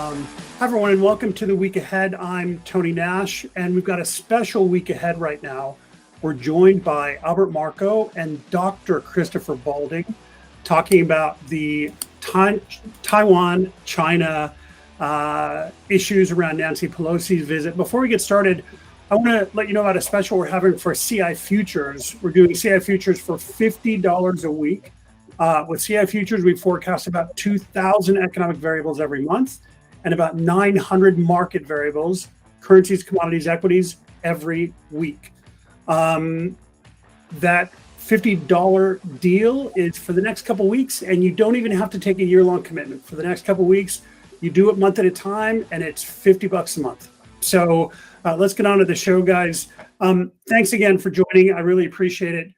Hi, everyone, and welcome to the week ahead. I'm Tony Nash, and we've got a special week ahead right now. We're joined by Albert Marco and Dr. Christopher Balding talking about the Taiwan, China issues around Nancy Pelosi's visit. Before we get started, I want to let you know about a special we're having for CI Futures. We're doing CI Futures for $50 a week. With CI Futures, we forecast about 2,000 economic variables every month and about 900 market variables, currencies, commodities, equities, every week. That $50 deal is for the next couple weeks, and you don't even have to take a year-long commitment. For the next couple weeks, you do it month at a time, and it's $50 a month. So let's get on to the show, guys. Thanks again for joining. I really appreciate it.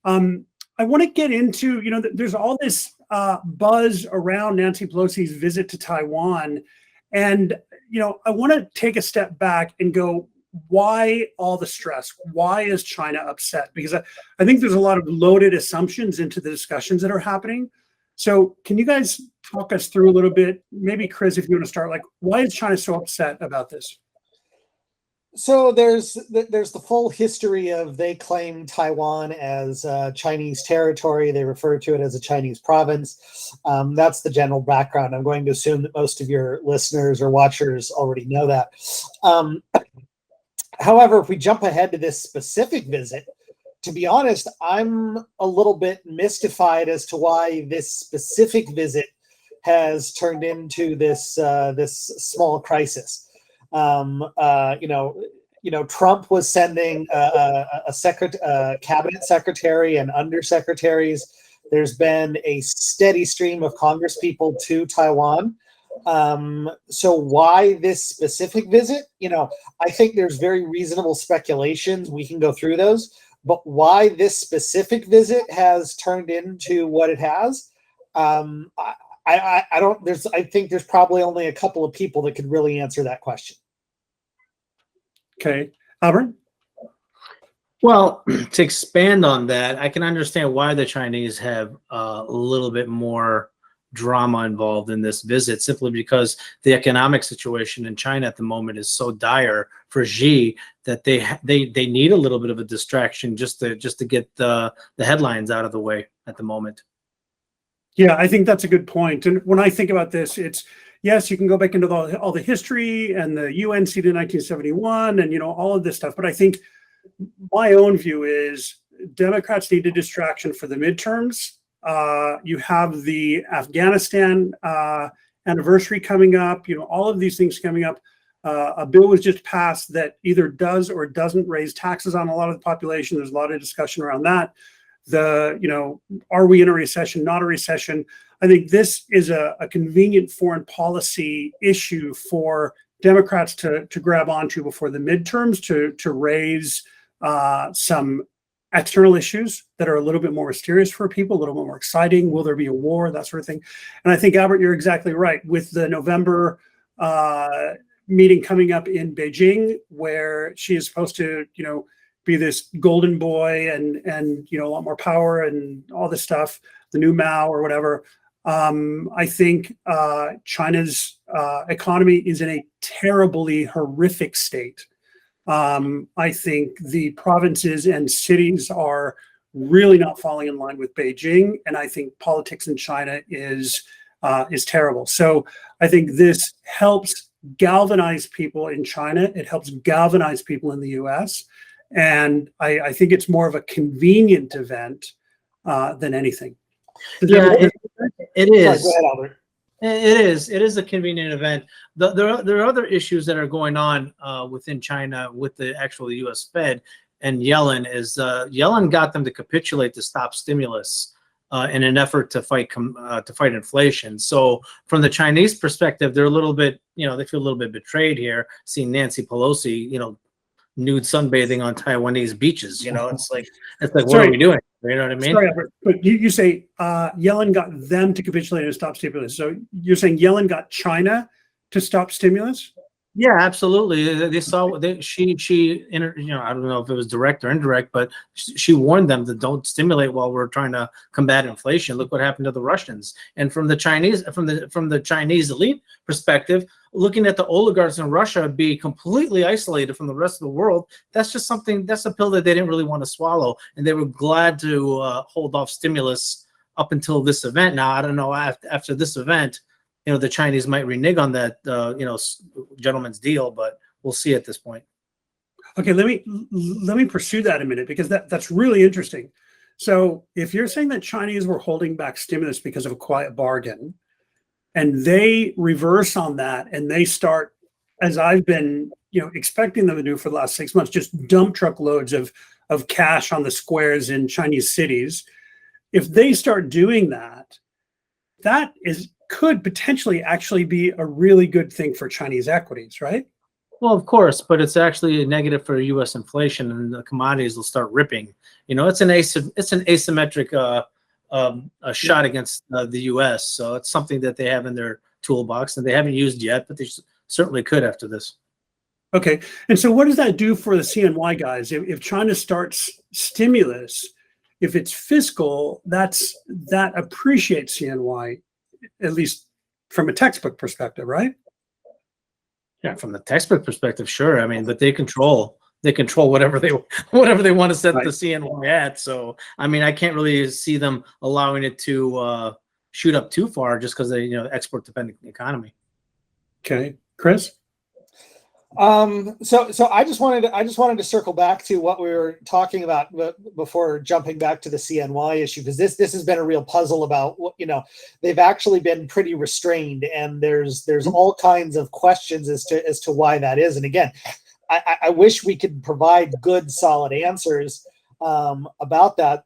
I want to get into, there's all this buzz around Nancy Pelosi's visit to Taiwan. And, I want to take a step back and go, why all the stress? Why is China upset? Because I think there's a lot of loaded assumptions into the discussions that are happening. So can you guys talk us through a little bit? Maybe, Chris, if you want to start, why is China so upset about this? So there's the full history of they claim Taiwan as Chinese territory. They refer to it as a Chinese province. That's the general background. I'm going to assume that most of your listeners or watchers already know that. However, if we jump ahead to this specific visit, to be honest, I'm a little bit mystified as to why this specific visit has turned into this small crisis. Trump was sending a cabinet secretary and undersecretaries. There's been a steady stream of Congress people to Taiwan. So why this specific visit? I think there's very reasonable speculations. We can go through those, but why this specific visit has turned into what it has, I think there's probably only a couple of people that could really answer that question. Okay. Albert? Well, to expand on that, I can understand why the Chinese have a little bit more drama involved in this visit, simply because the economic situation in China at the moment is so dire for Xi that they need a little bit of a distraction just to get the headlines out of the way at the moment. Yeah, I think that's a good point. And when I think about this, it's, yes, you can go back into all the history and the UN ceded 1971 and, all of this stuff. But I think my own view is Democrats need a distraction for the midterms. You have the Afghanistan anniversary coming up, all of these things coming up. A bill was just passed that either does or doesn't raise taxes on a lot of the population. There's a lot of discussion around that. Are we in a recession, not a recession? I think this is a convenient foreign policy issue for Democrats to grab onto before the midterms to raise some external issues that are a little bit more mysterious for people, a little bit more exciting. Will there be a war? That sort of thing. And I think, Albert, you're exactly right. With the November meeting coming up in Beijing, where she is supposed to, be this golden boy and a lot more power and all this stuff, the new Mao or whatever. I think China's economy is in a terribly horrific state. I think the provinces and cities are really not falling in line with Beijing, and I think politics in China is terrible. So I think this helps galvanize people in China. It helps galvanize people in the U.S. And I think it's more of a convenient event than anything. Yeah, it is. Sorry, go ahead, Albert. It is a convenient event. There are other issues that are going on within China with the actual U.S. Fed and Yellen. Yellen got them to capitulate to stop stimulus in an effort to fight inflation. So from the Chinese perspective, they're a little bit, they feel a little bit betrayed here, seeing Nancy Pelosi, nude sunbathing on Taiwanese beaches. It's like what are we doing? You know what I mean? Sorry, Albert, but you say Yellen got them to capitulate and stop stimulus. So you're saying Yellen got China to stop stimulus? Yeah, absolutely. They saw I don't know if it was direct or indirect, but she warned them to don't stimulate while we're trying to combat inflation. Look what happened to the Russians. And from the Chinese elite perspective, looking at the oligarchs in Russia be completely isolated from the rest of the world, that's a pill that they didn't really want to swallow, and they were glad to hold off stimulus up until this event. Now, I don't know after this event, the Chinese might renege on that, gentleman's deal, but we'll see at this point. Okay, let me pursue that a minute, because that's really interesting. So if you're saying that Chinese were holding back stimulus because of a quiet bargain, and they reverse on that and they start, as I've been expecting them to do for the last 6 months, just dump truck loads of cash on the squares in Chinese cities. If they start doing that, that could potentially actually be a really good thing for Chinese equities, right? Well, of course, but it's actually a negative for U.S. inflation, and the commodities will start ripping. It's an asymmetric a shot against the U.S. So it's something that they have in their toolbox, and they haven't used yet, but they certainly could after this. Okay, and so what does that do for the CNY guys? If China starts stimulus, if it's fiscal, that appreciates CNY, at least from a textbook perspective, right? Yeah, from the textbook perspective, sure. I mean, but they control whatever they want to set Right. the CNY at. So, I mean, I can't really see them allowing it to shoot up too far just because they export dependent economy. Okay, Chris. So I just wanted to circle back to what we were talking about before jumping back to the CNY issue, because this has been a real puzzle about what they've actually been pretty restrained, and there's all kinds of questions as to why that is. And again, I wish we could provide good solid answers about that.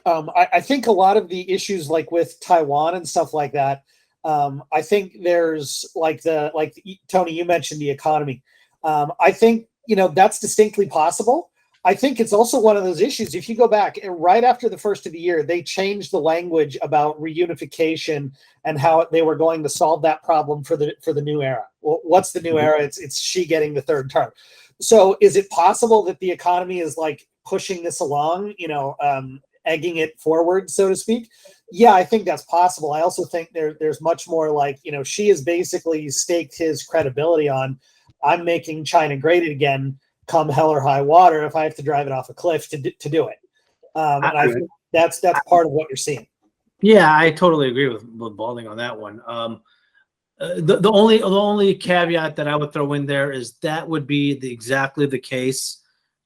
I think a lot of the issues, like with Taiwan and stuff like that, I think there's like Tony, you mentioned the economy. I think that's distinctly possible. I think it's also one of those issues. If you go back right after the first of the year, they changed the language about reunification and how they were going to solve that problem for the new era. Well, what's the new era? It's Xi getting the third term. So is it possible that the economy is like pushing this along, egging it forward, so to speak? Yeah, I think that's possible. I also think there's much more like, Xi has basically staked his credibility on, I'm making China great again, come hell or high water, if I have to drive it off a cliff to do it. And I think that's part of what you're seeing. Yeah, I totally agree with Balding on that one. The only caveat that I would throw in there is that would be exactly the case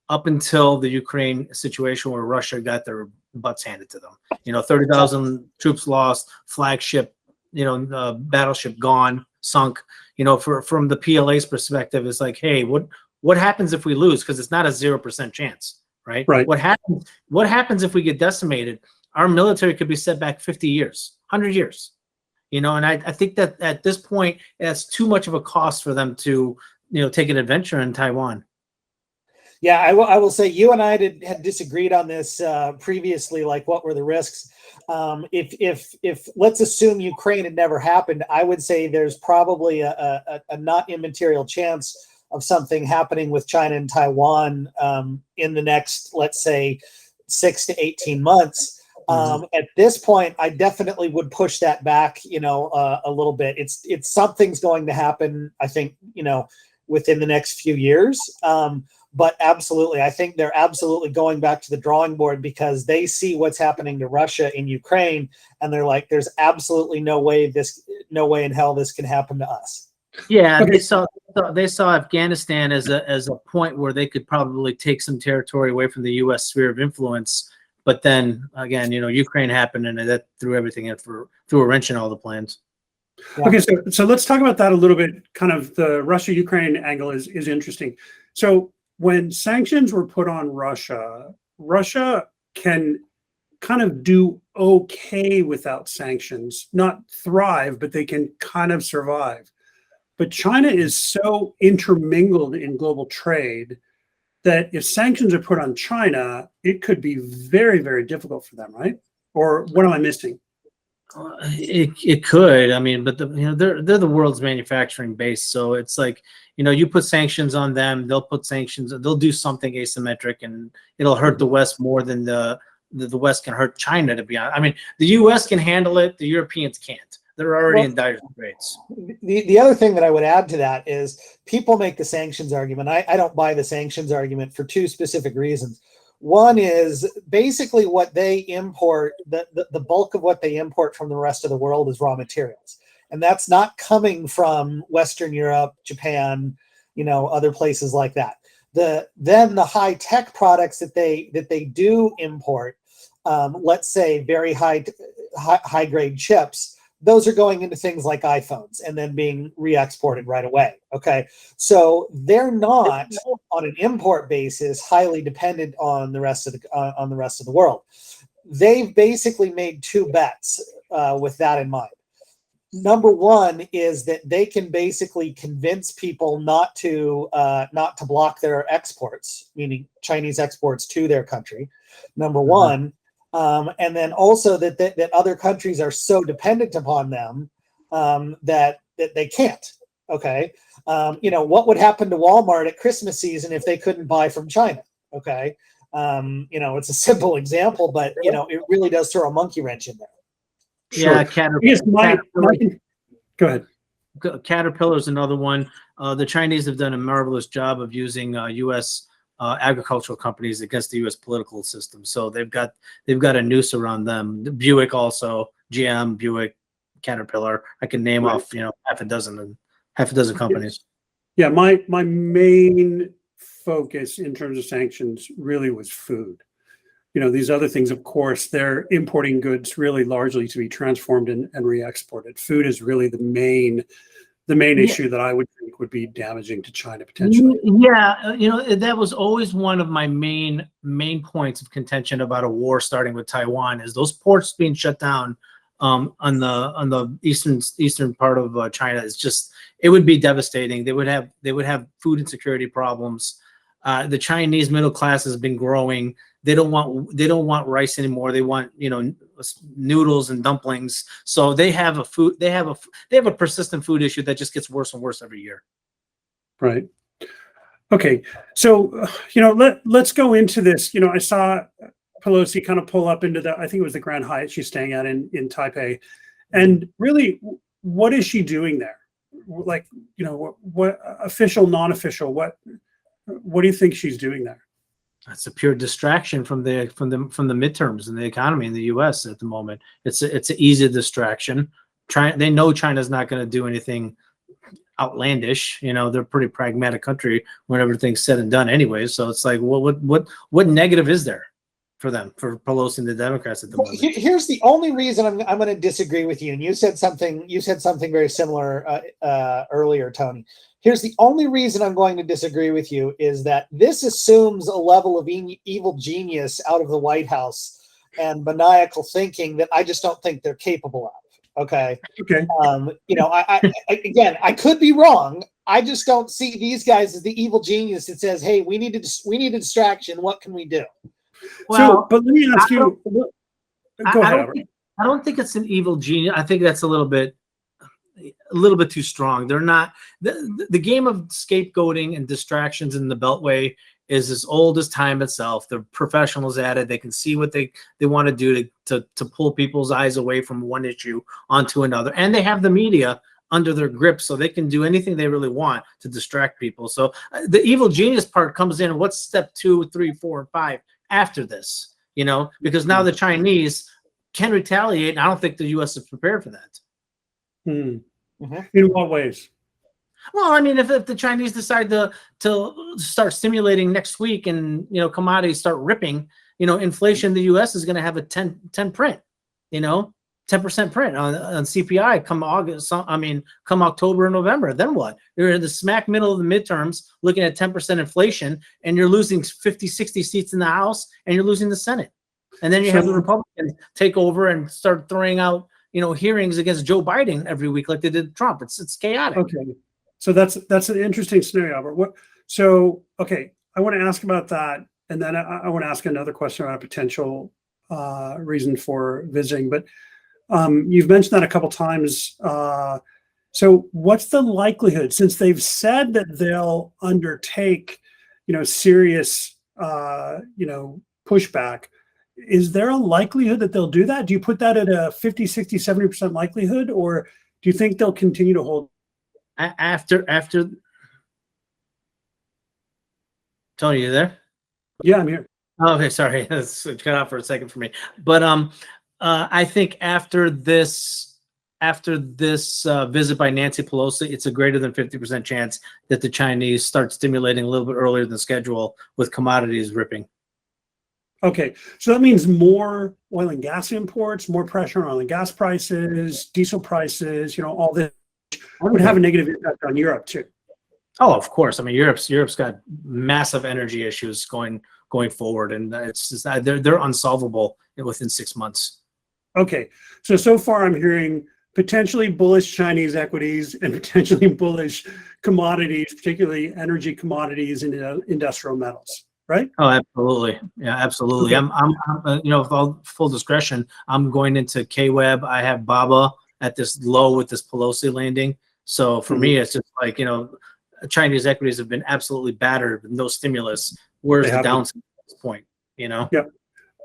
up until the Ukraine situation where Russia got their butts handed to them. 30,000 troops lost, flagship, battleship gone, sunk. From the PLA's perspective, it's like, hey, what happens if we lose? Because it's not a 0% chance, right? Right. What happens if we get decimated? Our military could be set back 50 years, 100 years. And I think that at this point, it's too much of a cost for them to, take an adventure in Taiwan. Yeah, I will say you and I had disagreed on this previously. Like, what were the risks? If let's assume Ukraine had never happened, I would say there's probably a not immaterial chance of something happening with China and Taiwan in the next, let's say, 6 to 18 months. At this point, I definitely would push that back, a little bit. It's something's going to happen, I think, within the next few years. But absolutely, I think they're absolutely going back to the drawing board, because they see what's happening to Russia in Ukraine, and they're like, there's absolutely no way in hell this can happen to us. Yeah, they saw Afghanistan as a point where they could probably take some territory away from the U.S. sphere of influence. But then again, Ukraine happened, and that threw everything in threw a wrench in all the plans. Yeah. Okay, so let's talk about that a little bit. Kind of the Russia-Ukraine angle is interesting. So when sanctions were put on Russia, Russia can kind of do okay without sanctions, not thrive, but they can kind of survive. But China is so intermingled in global trade that if sanctions are put on China, it could be very, very difficult for them, right? Or what am I missing? It could. I mean, but they're the world's manufacturing base, so it's like, you put sanctions on them, they'll put sanctions, they'll do something asymmetric, and it'll hurt the West more than the West can hurt China. To be honest, I mean, the U.S. can handle it, the Europeans can't. They're already in dire straits. The other thing that I would add to that is people make the sanctions argument. I don't buy the sanctions argument for two specific reasons. One is basically what they import, the bulk of what they import from the rest of the world is raw materials. And that's not coming from Western Europe, Japan, other places like that. Then the high tech products that they do import, let's say very high grade chips, those are going into things like iPhones and then being re-exported right away. Okay, so they're not on an import basis highly dependent on the rest of the world. They've basically made two bets with that in mind. Number one is that they can basically convince people not to block their exports, meaning Chinese exports to their country. Number one. And then also that other countries are so dependent upon them that they can't. Okay, what would happen to Walmart at Christmas season if they couldn't buy from China? Okay, it's a simple example, but it really does throw a monkey wrench in there. Yeah, Go ahead. Caterpillar's another one. The Chinese have done a marvelous job of using U.S. Agricultural companies against the U.S. political system. So they've got a noose around them. Buick also, GM, Buick, Caterpillar. I can name off half a dozen companies. Yeah, my main focus in terms of sanctions really was food. These other things, of course, they're importing goods really largely to be transformed and re-exported. Food is really the main issue that I would think would be damaging to China potentially. Yeah, that was always one of my main points of contention about a war starting with Taiwan, is those ports being shut down on the eastern part of China. It would be devastating. They would have food insecurity problems. The Chinese middle class has been growing. They don't want rice anymore. They want noodles and dumplings. So they have a persistent food issue that just gets worse and worse every year. Right. Okay. So let's go into this. I saw Pelosi kind of pull up into I think it was the Grand Hyatt she's staying at in Taipei, and really, what is she doing there? Like, what official, non-official? What do you think she's doing there? It's a pure distraction from the midterms and the economy in the U.S. at the moment. It's an easy distraction. They know China's not going to do anything outlandish. They're a pretty pragmatic country when everything's said and done anyway. So it's like, what negative is there for them, for Pelosi and the Democrats at the moment? Here's the only reason I'm going to disagree with you. And you said something very similar earlier, Tony. Here's the only reason I'm going to disagree with you is that this assumes a level of evil genius out of the White House and maniacal thinking that I just don't think they're capable of. Okay. Okay. I could be wrong. I just don't see these guys as the evil genius that says, "Hey, we need a distraction. What can we do?" Well, but let me ask you. Go ahead. I don't think it's an evil genius. I think that's a little bit too strong. They're not the game of scapegoating and distractions in the Beltway is as old as time itself. They're professionals at it. They can see what they want to do to pull people's eyes away from one issue onto another. And they have the media under their grip, so they can do anything they really want to distract people. So the evil genius part comes in. What's step 2, 3, 4, and 5 after this? Because now the Chinese can retaliate, and I don't think the U.S. is prepared for that. In what ways? Well, I mean, if the Chinese decide to start stimulating next week and commodities start ripping, inflation in the U.S. is going to have a 10 print, 10% print on CPI come October and November. Then what? You're in the smack middle of the midterms looking at 10% inflation, and you're losing 50, 60 seats in the House, and you're losing the Senate. And then you have the Republicans take over and start throwing out hearings against Joe Biden every week like they did Trump. It's chaotic. Okay. So that's an interesting scenario, Albert. I want to ask about that, and then I want to ask another question about a potential reason for visiting. But You've mentioned that a couple times. So what's the likelihood, since they've said that they'll undertake, serious, pushback, is there a likelihood that they'll do that? Do you put that at a 50, 60, 70% likelihood, or do you think they'll continue to hold? After Tony, you there? Yeah, I'm here. Oh, okay, sorry, that's cut off for a second for me. But I think after this visit by Nancy Pelosi, it's a greater than 50% chance that the Chinese start stimulating a little bit earlier than schedule with commodities ripping. Okay, so that means more oil and gas imports, more pressure on oil and gas prices, diesel prices, all this would have a negative impact on Europe too. Oh, of course. I mean, Europe's got massive energy issues going forward, and it's just, they're unsolvable within 6 months. Okay, so far I'm hearing potentially bullish Chinese equities and potentially bullish commodities, particularly energy commodities and industrial metals. Right? Oh, absolutely. Yeah, absolutely. Okay. I'm with all full discretion, I'm going into K-Web. I have BABA at this low with this Pelosi landing. So for me, it's just like, Chinese equities have been absolutely battered with no stimulus. Where's the downside at this point, Yeah.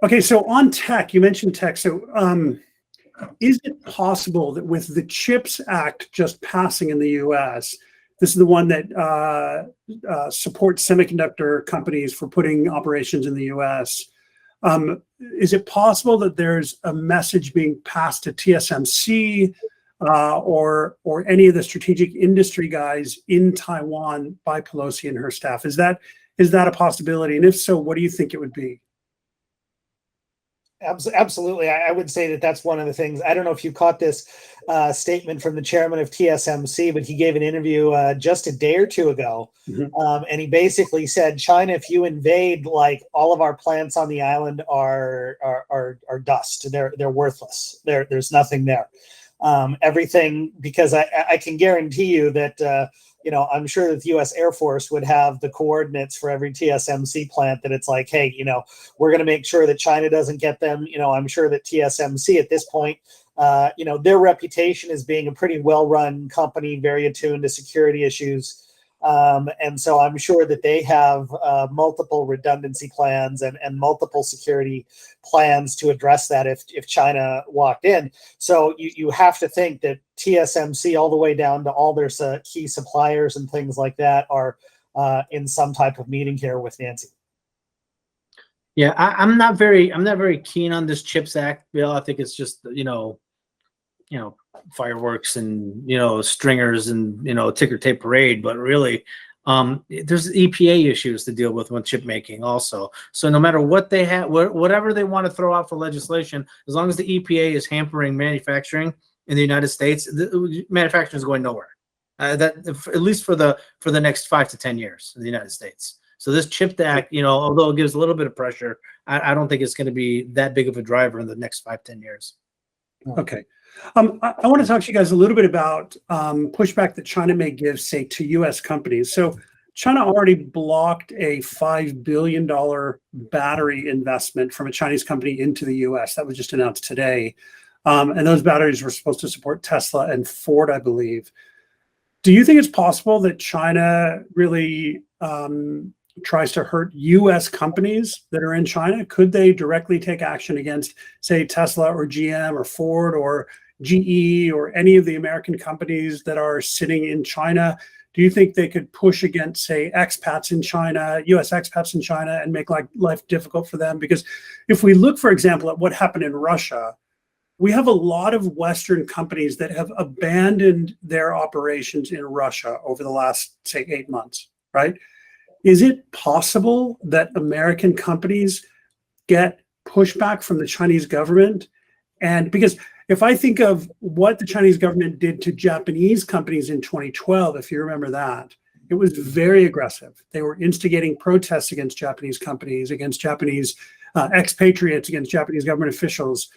Okay. So on tech, you mentioned tech. So is it possible that with the CHIPS Act just passing in the US, this is the one that supports semiconductor companies for putting operations in the US. Is it possible that there's a message being passed to TSMC or any of the strategic industry guys in Taiwan by Pelosi and her staff? Is that a possibility? And if so, what do you think it would be? Absolutely. I would say that that's one of the things. I don't know if you caught this statement from the chairman of TSMC, but he gave an interview just a day or two ago. Mm-hmm. And he basically said, China, if you invade, like, all of our plants on the island are dust. They're worthless. There's nothing there. Everything, because I can guarantee you that, I'm sure that the U.S. Air Force would have the coordinates for every TSMC plant, that it's like, hey, we're going to make sure that China doesn't get them. I'm sure that TSMC at this point, their reputation as being a pretty well-run company, very attuned to security issues. And so I'm sure that they have multiple redundancy plans and multiple security plans to address that if China walked in. So you have to think that TSMC, all the way down to all their key suppliers and things like that, are in some type of meeting here with Nancy. Yeah, I'm not very keen on this CHIPS Act bill. I think it's just fireworks and stringers and ticker tape parade, but really there's EPA issues to deal with chip making also. So no matter what they have, whatever they want to throw out for legislation, as long as the EPA is hampering manufacturing in the United States, the manufacturing is going nowhere. That at least for the next 5 to 10 years in the United States. So this CHIPS Act, although it gives a little bit of pressure, I don't think it's going to be that big of a driver in the next 5-10 years. Okay. I want to talk to you guys a little bit about pushback that China may give, say, to U.S. companies. So China already blocked a $5 billion battery investment from a Chinese company into the U.S. That was just announced today. And those batteries were supposed to support Tesla and Ford, I believe. Do you think it's possible that China really tries to hurt U.S. companies that are in China? Could they directly take action against, say, Tesla or GM or Ford or GE or any of the American companies that are sitting in China? Do you think they could push against, say, expats in China, U.S. expats in China, and make life difficult for them? Because if we look, for example, at what happened in Russia, we have a lot of Western companies that have abandoned their operations in Russia over the last, say, 8 months, right? Is it possible that American companies get pushback from the Chinese government? And because if I think of what the Chinese government did to Japanese companies in 2012, if you remember that, it was very aggressive. They were instigating protests against Japanese companies, against Japanese expatriates, against Japanese government officials.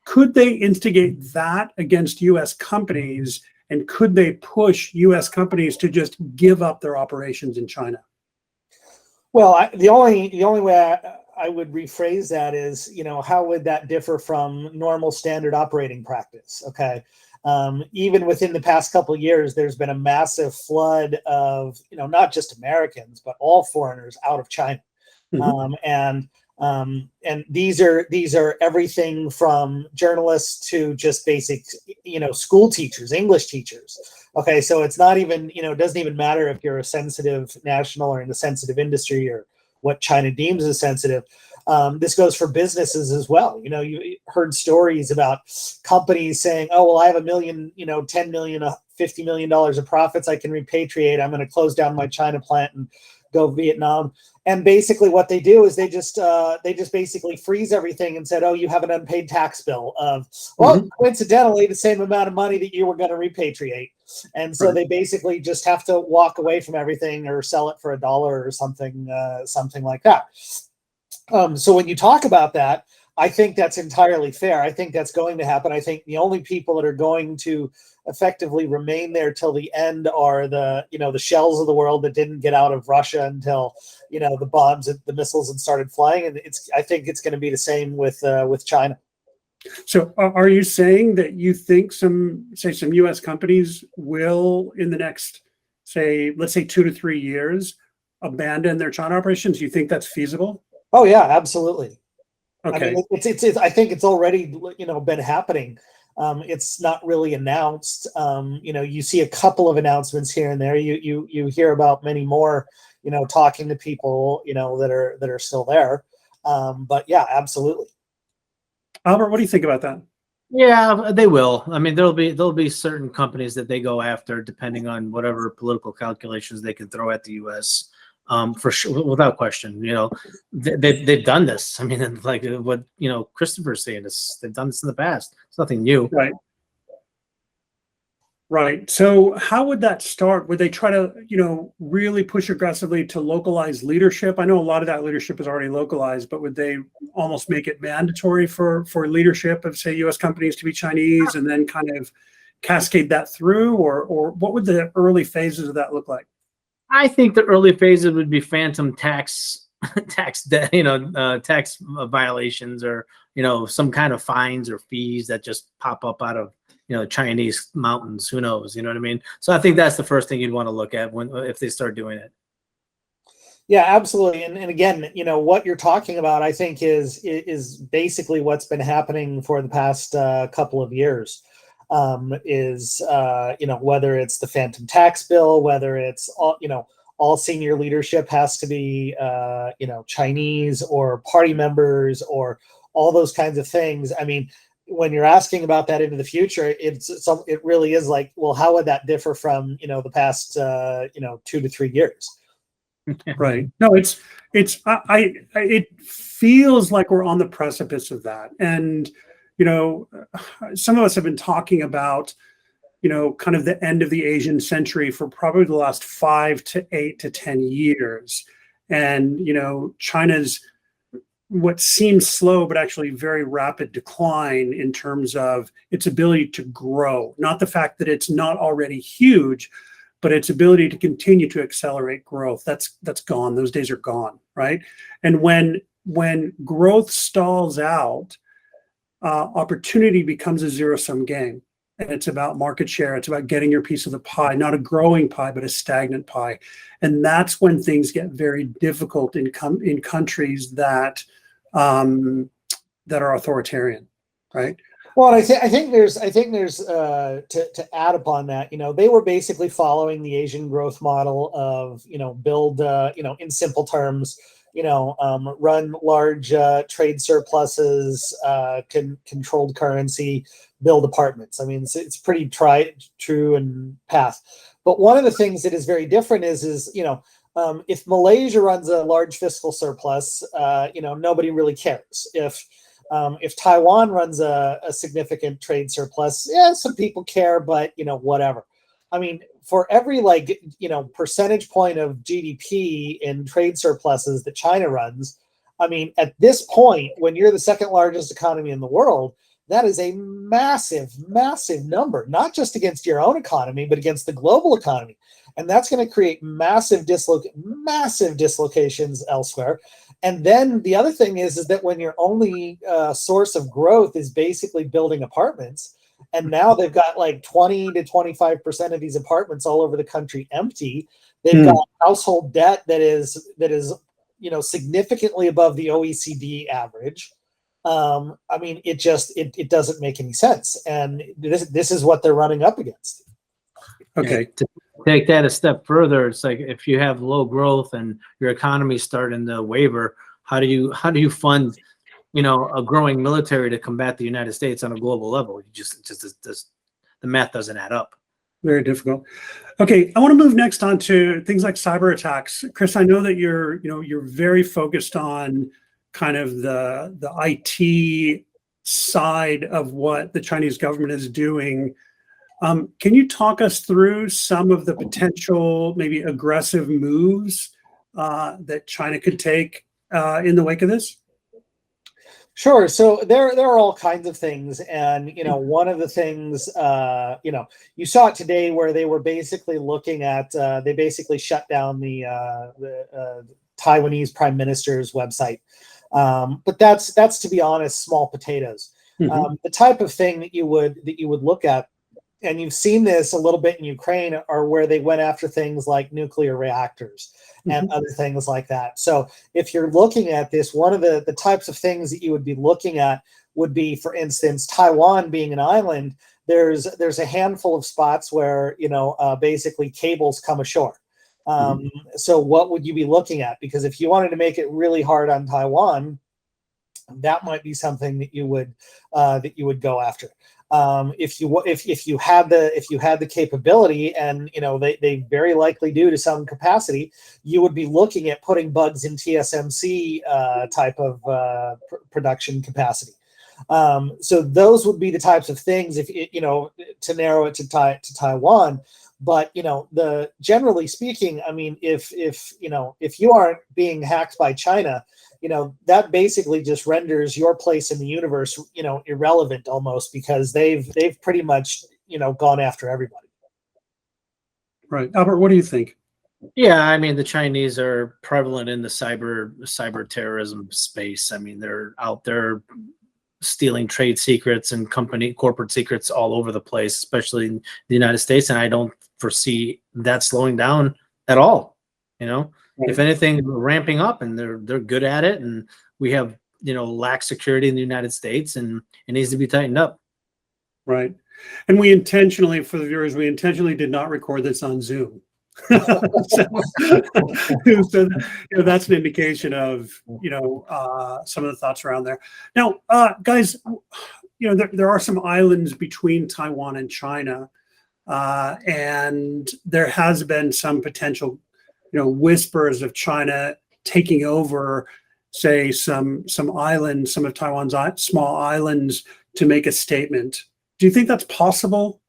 Could they instigate that against U.S. companies? And could they push U.S. companies to just give up their operations in China? Well, the only way I would rephrase that as, how would that differ from normal standard operating practice? Okay. Even within the past couple of years, there's been a massive flood of, not just Americans, but all foreigners out of China. Mhm. And these are everything from journalists to just basic, school teachers, English teachers. Okay, so it's not even, it doesn't even matter if you're a sensitive national or in the sensitive industry or what China deems as sensitive. This goes for businesses as well. You heard stories about companies saying, "Oh, well, I have $1 million, $10 million, $50 million of profits I can repatriate. I'm going to close down my China plant and go Vietnam." And basically, what they do is they just basically freeze everything and said, "Oh, you have an unpaid tax bill of, well, coincidentally, the same amount of money that you were going to repatriate." And so they basically just have to walk away from everything or sell it for $1 or something like that. So when you talk about that, I think that's entirely fair. I think that's going to happen. I think the only people that are going to effectively remain there till the end are the shells of the world that didn't get out of Russia until, the bombs and the missiles had started flying. And I think it's going to be the same with China. So are you saying that you think some U.S. companies will, in the next, let's say 2 to 3 years, abandon their China operations? You think that's feasible? Oh yeah, absolutely. Okay. I mean, it's I think it's already, been happening. It's not really announced. You see a couple of announcements here and there. You hear about many more, talking to people, that are still there. But yeah, absolutely. Albert, what do you think about that? Yeah, they will. I mean, there'll be certain companies that they go after depending on whatever political calculations they can throw at the U.S. For sure, without question. They've done this. I mean, like what Christopher's saying is, they've done this in the past. It's nothing new. Right. Right. So how would that start? Would they try to, really push aggressively to localize leadership? I know a lot of that leadership is already localized, but would they almost make it mandatory for leadership of, say, U.S. companies to be Chinese and then kind of cascade that through? Or what would the early phases of that look like? I think the early phases would be phantom tax tax violations, or some kind of fines or fees that just pop up out of Chinese mountains. Who knows? You know what I mean? So I think that's the first thing you'd want to look at if they start doing it. Yeah, absolutely. And again, what you're talking about, I think is basically what's been happening for the past couple of years. Is whether it's the phantom tax bill, whether it's all senior leadership has to be Chinese or party members or all those kinds of things. I mean, when you're asking about that into the future, it really is like, well, how would that differ from the past 2 to 3 years? Right. No, it feels like we're on the precipice of that. And, some of us have been talking about, kind of the end of the Asian century for probably the last 5 to 8 to 10 years. And, China's what seems slow, but actually very rapid decline in terms of its ability to grow. Not the fact that it's not already huge, but its ability to continue to accelerate growth. That's gone. Those days are gone, right? And when growth stalls out, opportunity becomes a zero-sum game. And it's about market share. It's about getting your piece of the pie, not a growing pie, but a stagnant pie. And that's when things get very difficult in countries that are authoritarian, right? Well, I think there's to add upon that, they were basically following the Asian growth model of, build, in simple terms, run large trade surpluses, controlled currency, build apartments. I mean, it's pretty true and path. But one of the things that is very different is if Malaysia runs a large fiscal surplus, nobody really cares. If Taiwan runs a significant trade surplus, yeah, some people care, but whatever. I mean, for every percentage point of GDP in trade surpluses that China runs, I mean, at this point, when you're the second largest economy in the world, that is a massive, massive number, not just against your own economy, but against the global economy. And that's going to create massive dislocations elsewhere. And then the other thing is that when your only source of growth is basically building apartments, and now they've got like 20 to 25% of these apartments all over the country empty. They've got household debt that is significantly above the OECD average. I mean, it doesn't make any sense, and this is what they're running up against. Okay. To take that a step further, it's like if you have low growth and your economy starting to waver, how do you fund a growing military to combat the United States on a global level? The math doesn't add up. Very difficult. Okay, I want to move next on to things like cyber attacks. Chris, I know that you're very focused on kind of the IT side of what the Chinese government is doing. Can you talk us through some of the potential, maybe aggressive moves that China could take in the wake of this? Sure. So there are all kinds of things, and one of the things you saw it today, where they were basically looking at they basically shut down the Taiwanese Prime Minister's website, but that's to be honest, small potatoes. The type of thing that you would look at, and you've seen this a little bit in Ukraine, are where they went after things like nuclear reactors and other things like that. So if you're looking at this, one of the types of things that you would be looking at would be, for instance, Taiwan being an island, there's a handful of spots where, basically cables come ashore. So what would you be looking at? Because if you wanted to make it really hard on Taiwan, that might be something that you would go after. If you had the capability, and they very likely do to some capacity, you would be looking at putting bugs in TSMC type of production capacity. So those would be the types of things, if to narrow it to Taiwan. But generally speaking, I mean, if you aren't being hacked by China, that basically just renders your place in the universe, irrelevant almost, because they've pretty much, gone after everybody. Right. Albert, what do you think? Yeah, I mean, the Chinese are prevalent in the cyber terrorism space. I mean, they're out there stealing trade secrets and corporate secrets all over the place, especially in the United States. And I don't foresee that slowing down at all. If anything, we're ramping up, and they're good at it, and we have lax security in the United States, and it needs to be tightened up. Right, and we intentionally, for the viewers, did not record this on Zoom. so that's an indication of some of the thoughts around there. Now, guys, there are some islands between Taiwan and China, and there has been some potential whispers of China taking over, say, some islands, some of Taiwan's small islands, to make a statement. Do you think that's possible?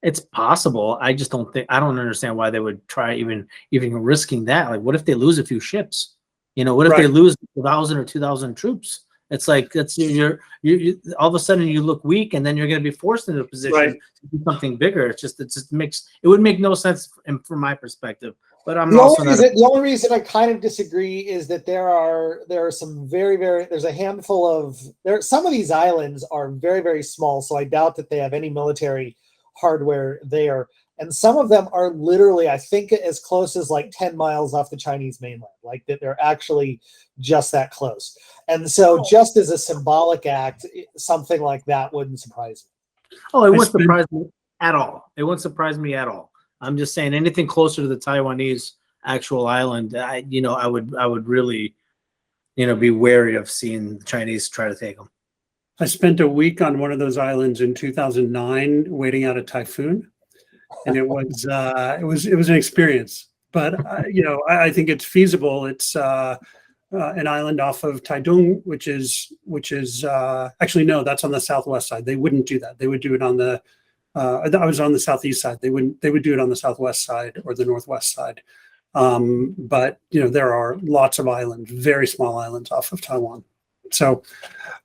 It's possible. I don't understand why they would try even risking that. Like, what if they lose a few ships? What if they lose 1,000 or 2,000 troops? It's like, that's you all of a sudden you look weak, and then you're going to be forced into a position to do something bigger. It would make no sense from my perspective. But the only reason I kind of disagree is that there are some there's a handful of some of these islands are very, very small, so I doubt that they have any military hardware there. And some of them are literally, I think, as close as like 10 miles off the Chinese mainland, like that they're actually just that close. And so just as a symbolic act, something like that wouldn't surprise me. Oh, it wouldn't surprise me at all. It wouldn't surprise me at all. I'm just saying, anything closer to the Taiwanese actual island, I would really, be wary of seeing the Chinese try to take them. I spent a week on one of those islands in 2009, waiting out a typhoon, and it was an experience. But I think it's feasible. It's an island off of Taitung, which is actually, no, that's on the southwest side. They wouldn't do that. They would do it on the I was on the southeast side. They would do it on the southwest side or the northwest side. But there are lots of islands, very small islands off of Taiwan. So,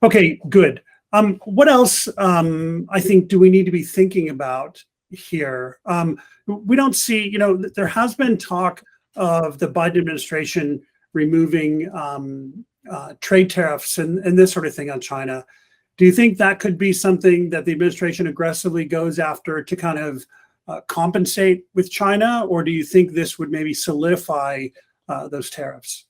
okay, good. What else I think do we need to be thinking about here? We don't see, there has been talk of the Biden administration removing trade tariffs and this sort of thing on China. Do you think that could be something that the administration aggressively goes after to kind of compensate with China, or do you think this would maybe solidify those tariffs?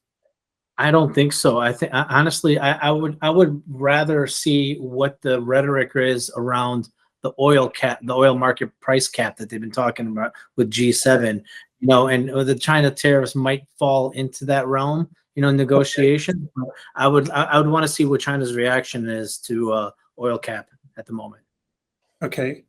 I don't think so. I think honestly, I would rather see what the rhetoric is around the oil cap, the oil market price cap that they've been talking about with G7. You know, and the China tariffs might fall into that realm. You know, negotiation. Okay. I would want to see what China's reaction is to oil cap at the moment. Okay.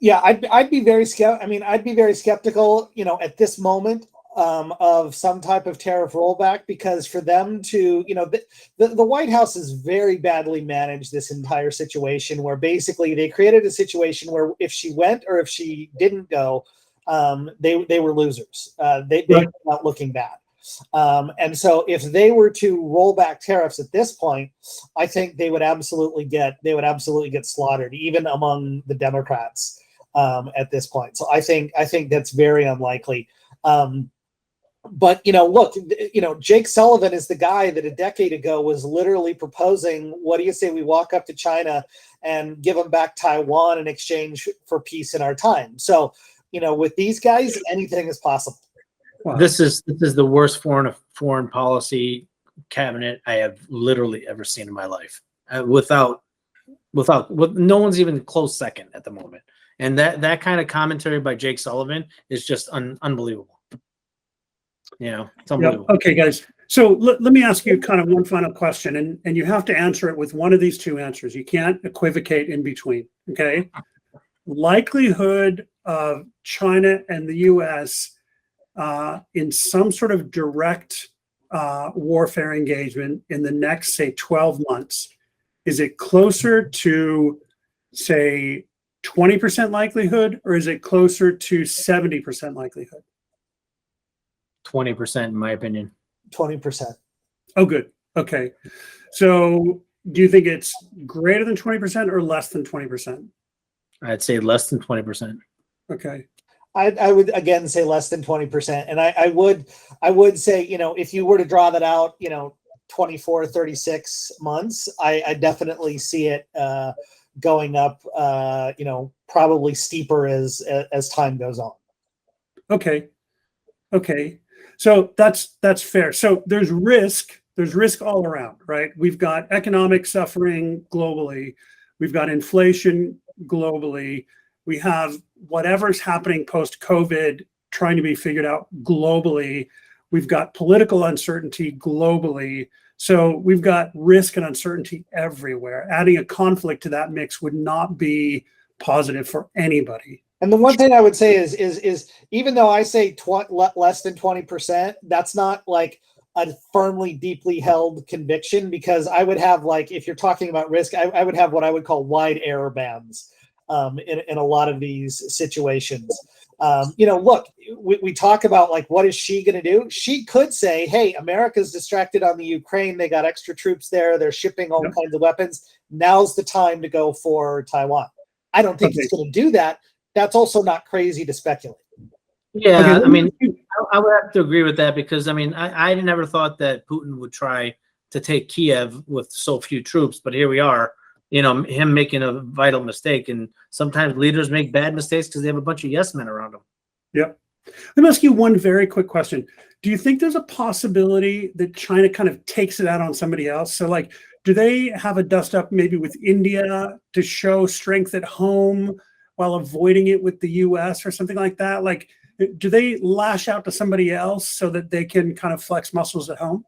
Yeah, I'd be very I'd be very skeptical, you know, at this moment of some type of tariff rollback, because for them to, you know, the White House has very badly managed this entire situation, where basically they created a situation where if she went or if she didn't go, they were losers. They were not looking bad. And so if they were to roll back tariffs at this point, I think they would absolutely get slaughtered, even among the Democrats at this point. So I think that's very unlikely. But, you know, look, you know, Jake Sullivan is the guy that a decade ago was literally proposing, what do you say we walk up to China and give them back Taiwan in exchange for peace in our time? So, you know, with these guys, anything is possible. Wow. This is the worst foreign policy cabinet I have literally ever seen in my life. With no one's even close second at the moment. And that kind of commentary by Jake Sullivan is just unbelievable. You know, it's unbelievable. Yeah. Okay, guys. So let me ask you kind of one final question, and you have to answer it with one of these two answers. You can't equivocate in between. Okay. Likelihood of China and the U.S. In some sort of direct warfare engagement in the next, say, 12 months, is it closer to, say, 20% likelihood, or is it closer to 70% likelihood? 20%, in my opinion. 20%. Oh, good. Okay. So do you think it's greater than 20% or less than 20%? I'd say less than 20%. Okay. I would again say less than 20%. And I would say, you know, if you were to draw that out, you know, 24, 36 months, I definitely see it going up, you know, probably steeper as time goes on. Okay. Okay. So that's fair. So there's risk all around, right? We've got economic suffering globally. We've got inflation globally. We have whatever's happening post-COVID trying to be figured out globally. We've got political uncertainty globally. So we've got risk and uncertainty everywhere. Adding a conflict to that mix would not be positive for anybody. And the one thing I would say is even though I say less than 20%, that's not like a firmly, deeply held conviction, because I would have, like, if you're talking about risk, I would have what I would call wide error bands in a lot of these situations. You know, look, we talk about, like, what is she going to do? She could say, hey, America's distracted on the Ukraine. They got extra troops there. They're shipping all kinds of weapons. Now's the time to go for Taiwan. I don't think it's going to do that. That's also not crazy to speculate. Yeah, I mean, I would have to agree with that, because, I mean, I never thought that Putin would try to take Kiev with so few troops, but here we are, you know, him making a vital mistake. And sometimes leaders make bad mistakes because they have a bunch of yes men around them. Yep. Let me ask you one very quick question. Do you think there's a possibility that China kind of takes it out on somebody else? So, like, do they have a dust up maybe with India to show strength at home while avoiding it with the US or something like that? Like, do they lash out to somebody else so that they can kind of flex muscles at home?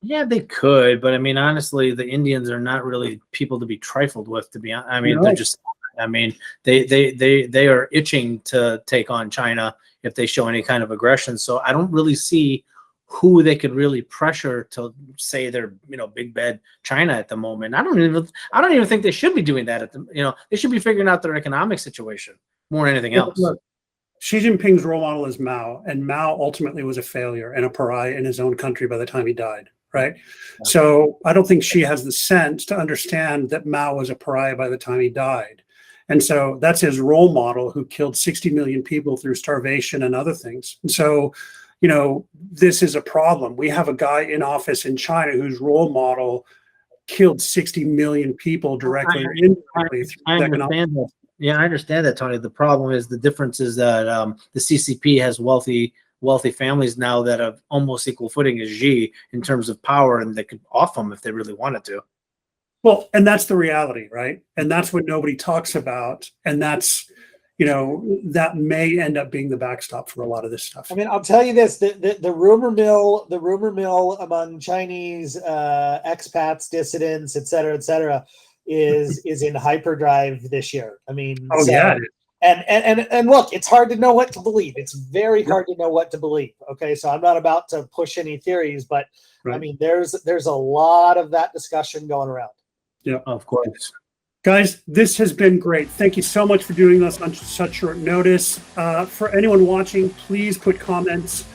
Yeah, they could, but I mean, honestly, the Indians are not really people to be trifled with, to be honest. I mean, No. they're just, I mean, they are itching to take on China if they show any kind of aggression. So I don't really see who they could really pressure to say they're, you know, big bad China at the moment. I don't even think they should be doing that you know, they should be figuring out their economic situation more than anything else. Look, Xi Jinping's role model is Mao, and Mao ultimately was a failure and a pariah in his own country by the time he died, right? Yeah. So I don't think Xi has the sense to understand that Mao was a pariah by the time he died. And so that's his role model, who killed 60 million people through starvation and other things. And so, this is a problem. We have a guy in office in China whose role model killed 60 million people directly or indirectly through I economic. understand that. Yeah, I understand that, Tony. The problem is the difference is that the CCP has wealthy families now that have almost equal footing as Xi in terms of power, and they could off them if they really wanted to. Well, and that's the reality, right? And that's what nobody talks about. And that's, that may end up being the backstop for a lot of this stuff. I mean, I'll tell you this: the rumor mill among Chinese expats, dissidents, et cetera, is in hyperdrive this year. I mean, yeah. And look, it's hard to know what to believe. It's very hard to know what to believe. Okay, so I'm not about to push any theories, but right. I mean, there's a lot of that discussion going around. Yeah, of course. Guys, this has been great. Thank you so much for doing this on such short notice. For anyone watching, please put comments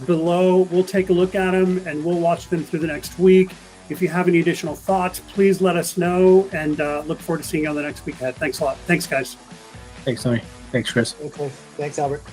below. We'll take a look at them and we'll watch them through the next week. If you have any additional thoughts, please let us know, and look forward to seeing you on the next week ahead. Thanks a lot. Thanks, guys. Thanks, Tony. Thanks, Chris. Okay. Thanks, Albert.